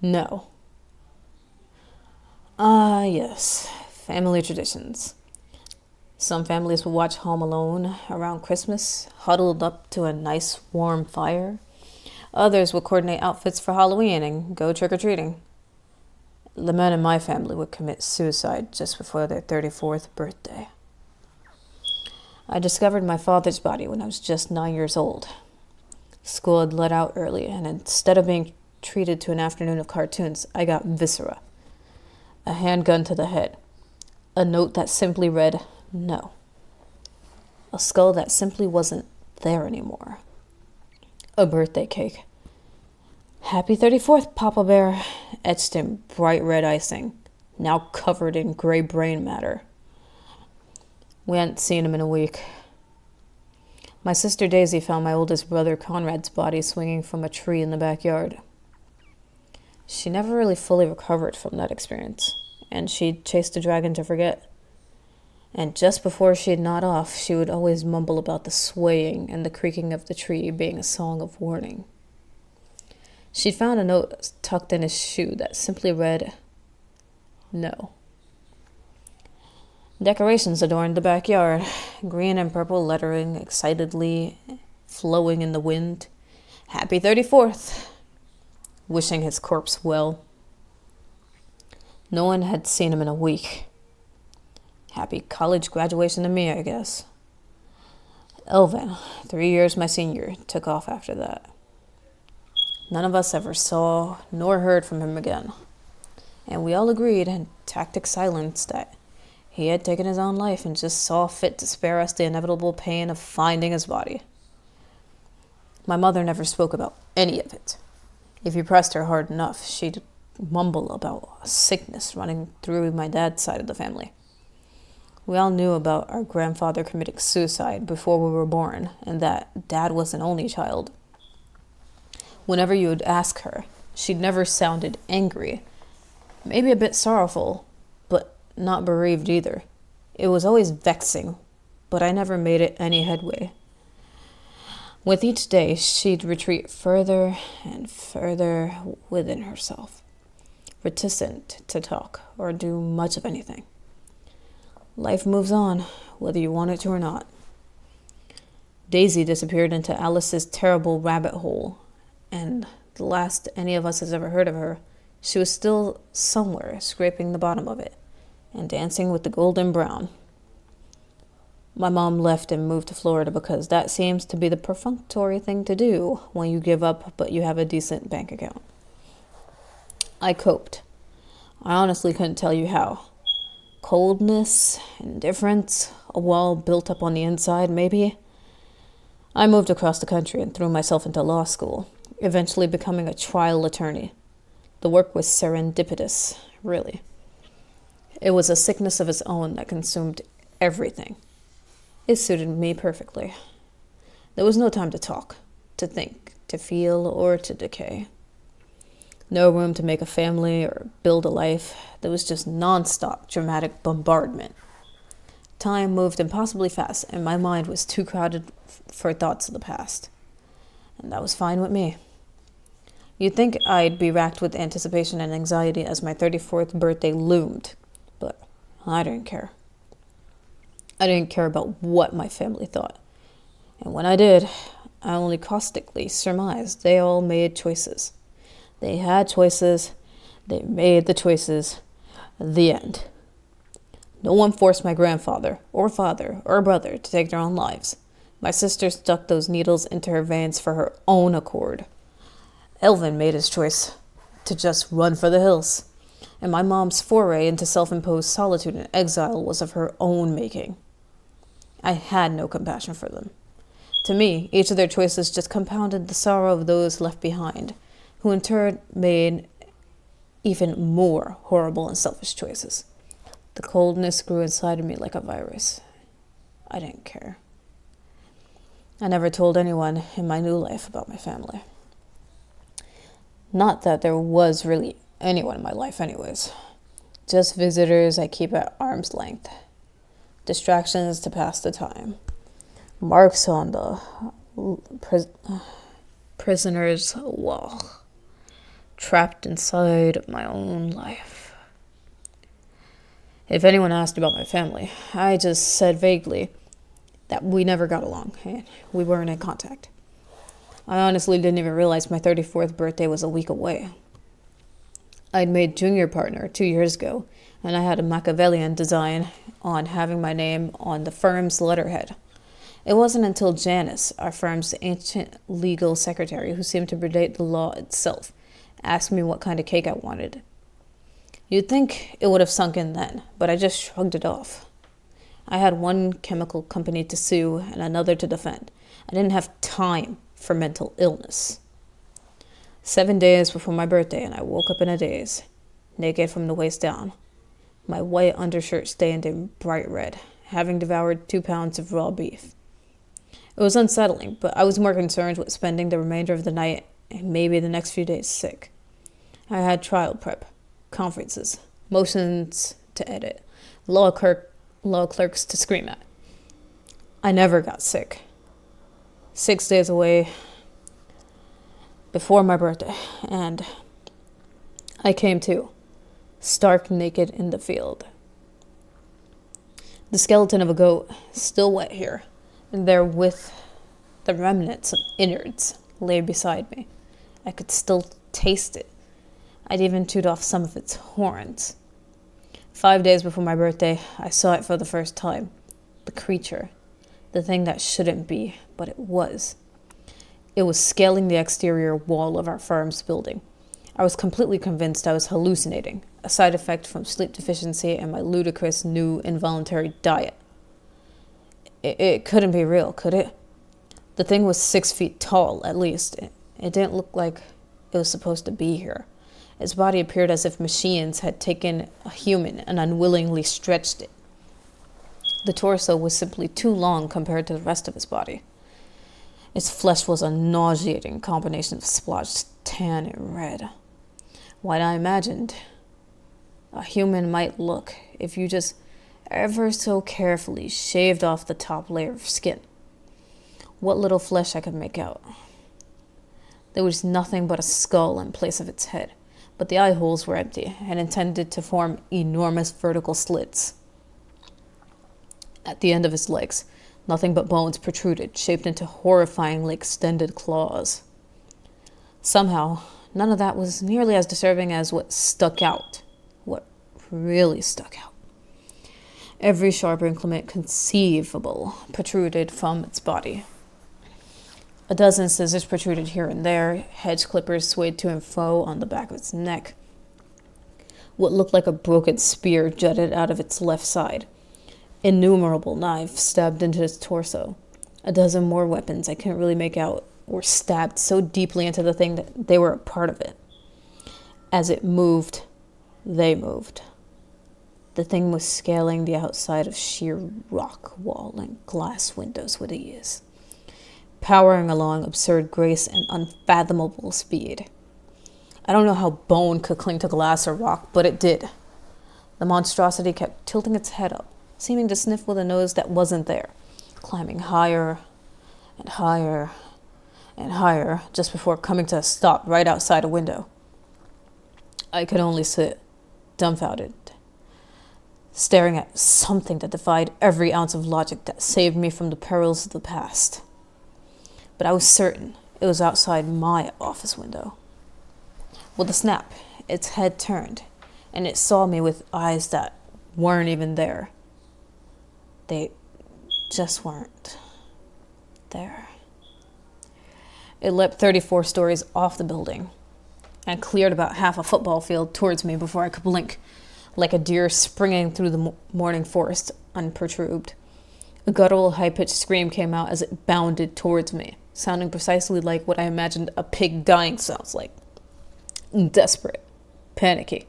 No. Ah, yes. Family traditions. Some families will watch Home Alone around Christmas, huddled up to a nice warm fire. Others will coordinate outfits for Halloween and go trick or treating. The men in my family would commit suicide just before their 34th birthday. I discovered my father's body when I was just 9 years old. School had let out early, and instead of being treated to an afternoon of cartoons, I got viscera. A handgun to the head. A note that simply read, no. A skull that simply wasn't there anymore. A birthday cake. Happy 34th, Papa Bear, etched in bright red icing, now covered in gray brain matter. We hadn't seen him in a week. My sister Daisy found my oldest brother Conrad's body swinging from a tree in the backyard. She never really fully recovered from that experience, and she'd chased a dragon to forget. And just before she'd nod off, she would always mumble about the swaying and the creaking of the tree being a song of warning. She'd found a note tucked in his shoe that simply read, no. Decorations adorned the backyard, green and purple lettering excitedly flowing in the wind. Happy 34th, wishing his corpse well. No one had seen him in a week. Happy college graduation to me, I guess. Elvin, 3 years my senior, took off after that. None of us ever saw nor heard from him again, and we all agreed in tactic silence that he had taken his own life and just saw fit to spare us the inevitable pain of finding his body. My mother never spoke about any of it. If you pressed her hard enough, she'd mumble about a sickness running through my dad's side of the family. We all knew about our grandfather committing suicide before we were born, and that Dad was an only child. Whenever you would ask her, she'd never sounded angry, maybe a bit sorrowful, but not bereaved either. It was always vexing, but I never made it any headway. With each day, she'd retreat further and further within herself, reticent to talk or do much of anything. Life moves on, whether you want it to or not. Daisy disappeared into Alice's terrible rabbit hole, and the last any of us has ever heard of her, she was still somewhere scraping the bottom of it and dancing with the golden brown. My mom left and moved to Florida because that seems to be the perfunctory thing to do when you give up but you have a decent bank account. I coped. I honestly couldn't tell you how. Coldness, indifference, a wall built up on the inside, maybe. I moved across the country and threw myself into law school, eventually becoming a trial attorney. The work was serendipitous, really. It was a sickness of its own that consumed everything. It suited me perfectly. There was no time to talk, to think, to feel, or to decay. No room to make a family or build a life. There was just non-stop dramatic bombardment. Time moved impossibly fast, and my mind was too crowded for thoughts of the past. And that was fine with me. You'd think I'd be racked with anticipation and anxiety as my 34th birthday loomed, but I didn't care. I didn't care about what my family thought. And when I did, I only caustically surmised they all made choices. They had choices. They made the choices. The end. No one forced my grandfather or father or brother to take their own lives. My sister stuck those needles into her veins for her own accord. Elvin made his choice to just run for the hills. And my mom's foray into self-imposed solitude and exile was of her own making. I had no compassion for them. To me, each of their choices just compounded the sorrow of those left behind, who in turn made even more horrible and selfish choices. The coldness grew inside of me like a virus. I didn't care. I never told anyone in my new life about my family. Not that there was really anyone in my life anyways. Just visitors I keep at arm's length. Distractions to pass the time. Marks on the prisoner's wall. trapped inside of my own life. If anyone asked about my family, I just said vaguely that we never got along and we weren't in contact. I honestly didn't even realize my 34th birthday was a week away. I'd made junior partner 2 years ago, and I had a Machiavellian design on having my name on the firm's letterhead. It wasn't until Janice, our firm's ancient legal secretary, who seemed to predate the law itself, asked me what kind of cake I wanted. You'd think it would have sunk in then, but I just shrugged it off. I had one chemical company to sue and another to defend. I didn't have time for mental illness. 7 days before my birthday, and I woke up in a daze, naked from the waist down. My white undershirt stained in bright red, having devoured 2 pounds of raw beef. It was unsettling, but I was more concerned with spending the remainder of the night and maybe the next few days sick. I had trial prep, conferences, motions to edit, law clerks to scream at. I never got sick. 6 days away before my birthday, and I came to, stark naked in the field. The skeleton of a goat, still wet here, and there with the remnants of innards, lay beside me. I could still taste it. I'd even chewed off some of its horns. 5 days before my birthday, I saw it for the first time. The creature. The thing that shouldn't be, but it was. It was scaling the exterior wall of our firm's building. I was completely convinced I was hallucinating, a side effect from sleep deficiency and my ludicrous new involuntary diet. It couldn't be real, could it? The thing was 6 feet tall, at least. It didn't look like it was supposed to be here. Its body appeared as if machines had taken a human and unwillingly stretched it. The torso was simply too long compared to the rest of his body. Its flesh was a nauseating combination of splotched tan and red. What I imagined a human might look if you just ever so carefully shaved off the top layer of skin. What little flesh I could make out. There was nothing but a skull in place of its head, but the eye holes were empty and intended to form enormous vertical slits. At the end of his legs, nothing but bones protruded, shaped into horrifyingly extended claws. Somehow, none of that was nearly as disturbing as what stuck out. What really stuck out. Every sharp implement conceivable protruded from its body. A dozen scissors protruded here and there, hedge clippers swayed to and fro on the back of its neck. What looked like a broken spear jutted out of its left side. Innumerable knives stabbed into its torso. A dozen more weapons I couldn't really make out were stabbed so deeply into the thing that they were a part of it. As it moved, they moved. The thing was scaling the outside of sheer rock wall and glass windows with ease, powering along absurd grace and unfathomable speed. I don't know how bone could cling to glass or rock, but it did. The monstrosity kept tilting its head up, seeming to sniff with a nose that wasn't there, climbing higher and higher and higher just before coming to a stop right outside a window. I could only sit, dumbfounded, staring at something that defied every ounce of logic that saved me from the perils of the past. But I was certain it was outside my office window. With a snap, its head turned, and it saw me with eyes that weren't even there. They just weren't there. It leapt 34 stories off the building and cleared about half a football field towards me before I could blink, like a deer springing through the morning forest unperturbed. A guttural, high-pitched scream came out as it bounded towards me, sounding precisely like what I imagined a pig dying sounds like. Desperate, panicky,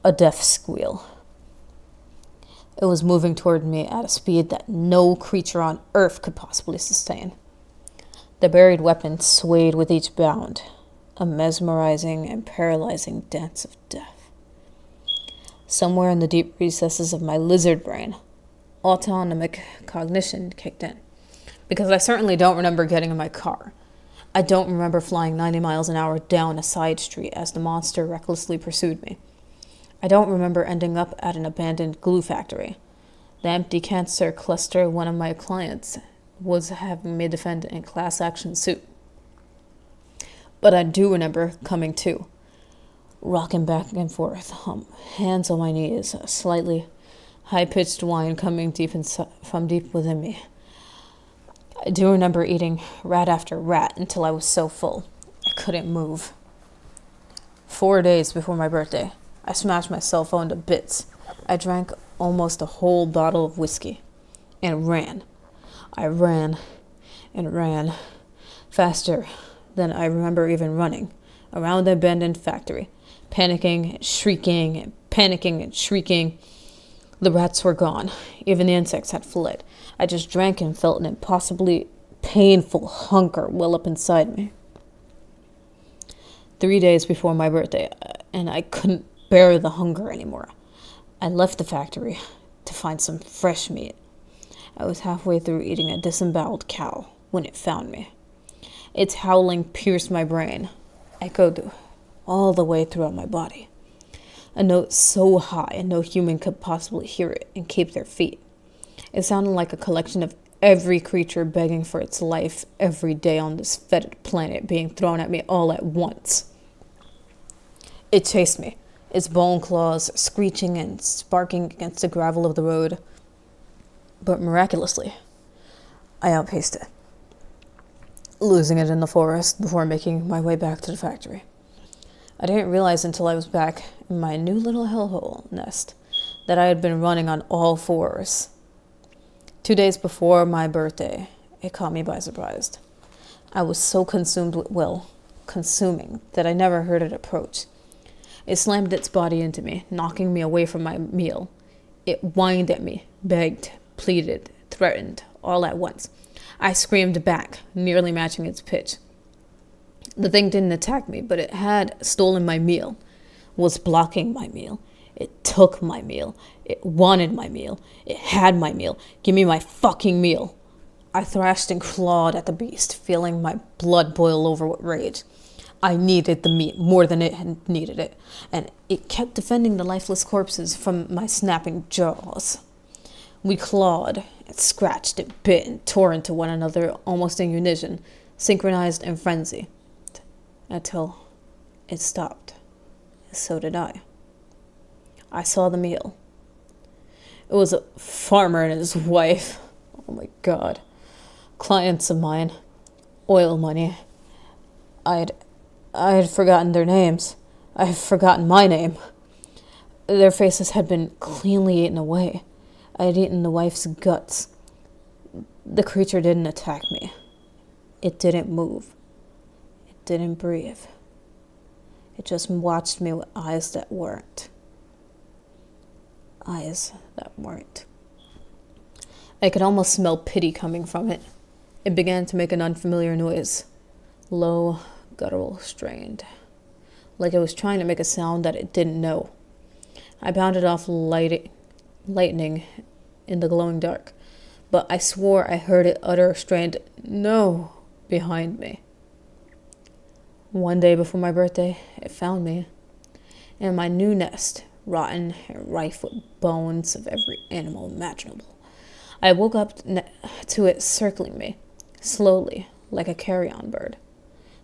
a death squeal. It was moving toward me at a speed that no creature on earth could possibly sustain. The buried weapon swayed with each bound, a mesmerizing and paralyzing dance of death. Somewhere in the deep recesses of my lizard brain, autonomic cognition kicked in, because I certainly don't remember getting in my car. I don't remember flying 90 miles an hour down a side street as the monster recklessly pursued me. I don't remember ending up at an abandoned glue factory. The empty cancer cluster one of my clients was having me defend in class action suit. But I do remember coming to, rocking back and forth, hands on my knees, a slightly high-pitched whine coming from deep within me. I do remember eating rat after rat until I was so full I couldn't move. 4 days before my birthday, I smashed my cell phone to bits. I drank almost a whole bottle of whiskey and ran. I ran and ran faster than I remember even running around the abandoned factory, panicking and shrieking and panicking and shrieking. The rats were gone. Even the insects had fled. I just drank and felt an impossibly painful hunger well up inside me. 3 days before my birthday, and I couldn't bear the hunger anymore. I left the factory to find some fresh meat. I was halfway through eating a disemboweled cow when it found me. Its howling pierced my brain, echoed all the way throughout my body. A note so high no human could possibly hear it and keep their feet. It sounded like a collection of every creature begging for its life every day on this fetid planet being thrown at me all at once. It chased me, its bone claws screeching and sparking against the gravel of the road. But miraculously, I outpaced it, losing it in the forest before making my way back to the factory. I didn't realize until I was back in my new little hellhole nest that I had been running on all fours. 2 days before my birthday, it caught me by surprise. I was so consumed with consuming, that I never heard it approach. It slammed its body into me, knocking me away from my meal. It whined at me, begged, pleaded, threatened, all at once. I screamed back, nearly matching its pitch. The thing didn't attack me, but it had stolen my meal, was blocking my meal. It took my meal. It wanted my meal. It had my meal. Give me my fucking meal. I thrashed and clawed at the beast, feeling my blood boil over with rage. I needed the meat more than it had needed it, and it kept defending the lifeless corpses from my snapping jaws. We clawed, and scratched, and bit, and tore into one another almost in unison, synchronized in frenzy, until it stopped. So did I. I saw the meal. It was a farmer and his wife. Oh my God. Clients of mine. Oil money. I had forgotten their names. I had forgotten my name. Their faces had been cleanly eaten away. I had eaten the wife's guts. The creature didn't attack me. It didn't move. It didn't breathe. It just watched me with eyes that weren't. Eyes that weren't. I could almost smell pity coming from it. It began to make an unfamiliar noise. Low, guttural, strained. Like it was trying to make a sound that it didn't know. I bounded off lightning in the glowing dark, but I swore I heard it utter a strained "no" behind me. 1 day before my birthday, it found me in my new nest, rotten and rife with bones of every animal imaginable. I woke up to it circling me, slowly, like a carrion bird.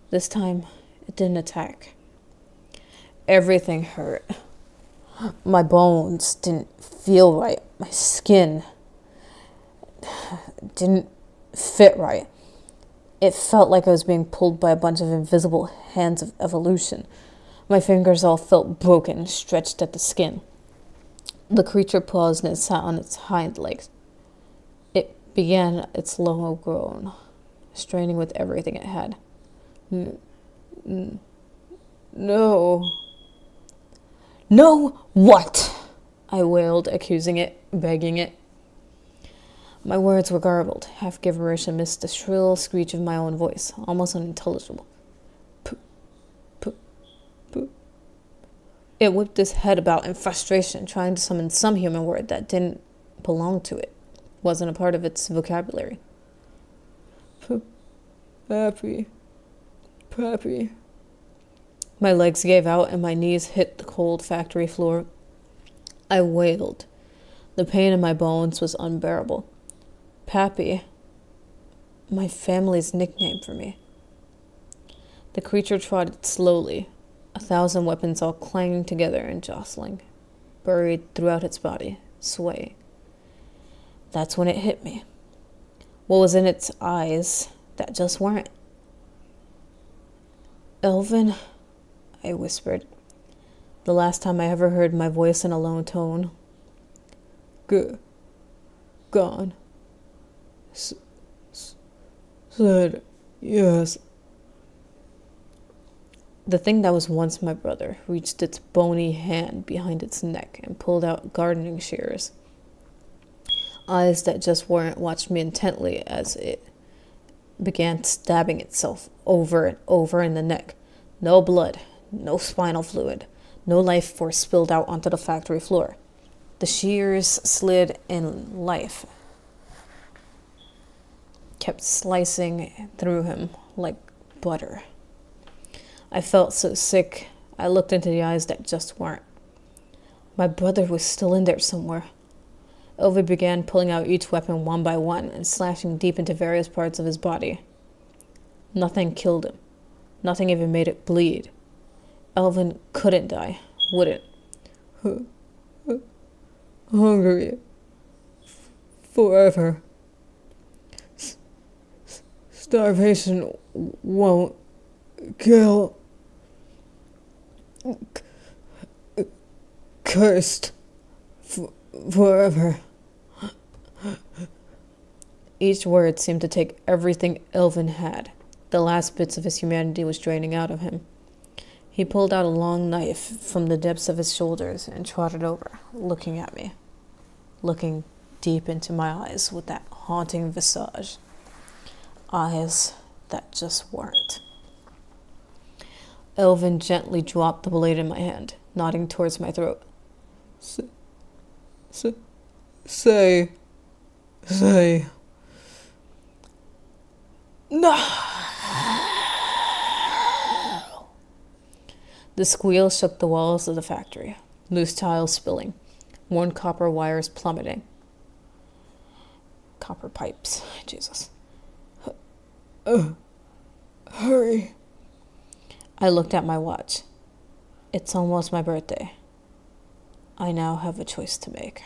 This time, it didn't attack. Everything hurt. My bones didn't feel right. My skin didn't fit right. It felt like I was being pulled by a bunch of invisible hands of evolution. My fingers all felt broken, stretched at the skin. The creature paused and sat on its hind legs. It began its low groan, straining with everything it had. No. No what? I wailed, accusing it, begging it. My words were garbled, half gibberish amidst the shrill screech of my own voice, almost unintelligible. Poop, poop, poop. It whipped its head about in frustration, trying to summon some human word that didn't belong to it, wasn't a part of its vocabulary. Poop, Pappy, Pappy. My legs gave out and my knees hit the cold factory floor. I wailed. The pain in my bones was unbearable. Pappy, my family's nickname for me. The creature trotted slowly, 1,000 weapons all clanging together and jostling, buried throughout its body, swaying. That's when it hit me. What was in its eyes that just weren't? Elvin, I whispered, the last time I ever heard my voice in a low tone. Good. Gone. Said yes. The thing that was once my brother reached its bony hand behind its neck and pulled out gardening shears. Eyes that just weren't watched me intently as it began stabbing itself over and over in the neck. No blood, no spinal fluid, no life force spilled out onto the factory floor. The shears slid in life, kept slicing through him like butter. I felt so sick, I looked into the eyes that just weren't. My brother was still in there somewhere. Elvin began pulling out each weapon one by one and slashing deep into various parts of his body. Nothing killed him. Nothing even made it bleed. Elvin couldn't die, wouldn't. Hungry. Forever. Starvation won't kill. Cursed. Forever. Each word seemed to take everything Elvin had. The last bits of his humanity was draining out of him. He pulled out a long knife from the depths of his shoulders and trotted over, looking at me, looking deep into my eyes with that haunting visage. Eyes that just weren't. Elvin gently dropped the blade in my hand, nodding towards my throat. Say. No! The squeal shook the walls of the factory, loose tiles spilling, worn copper wires plummeting. Copper pipes, Jesus. Hurry. I looked at my watch. It's almost my birthday. I now have a choice to make.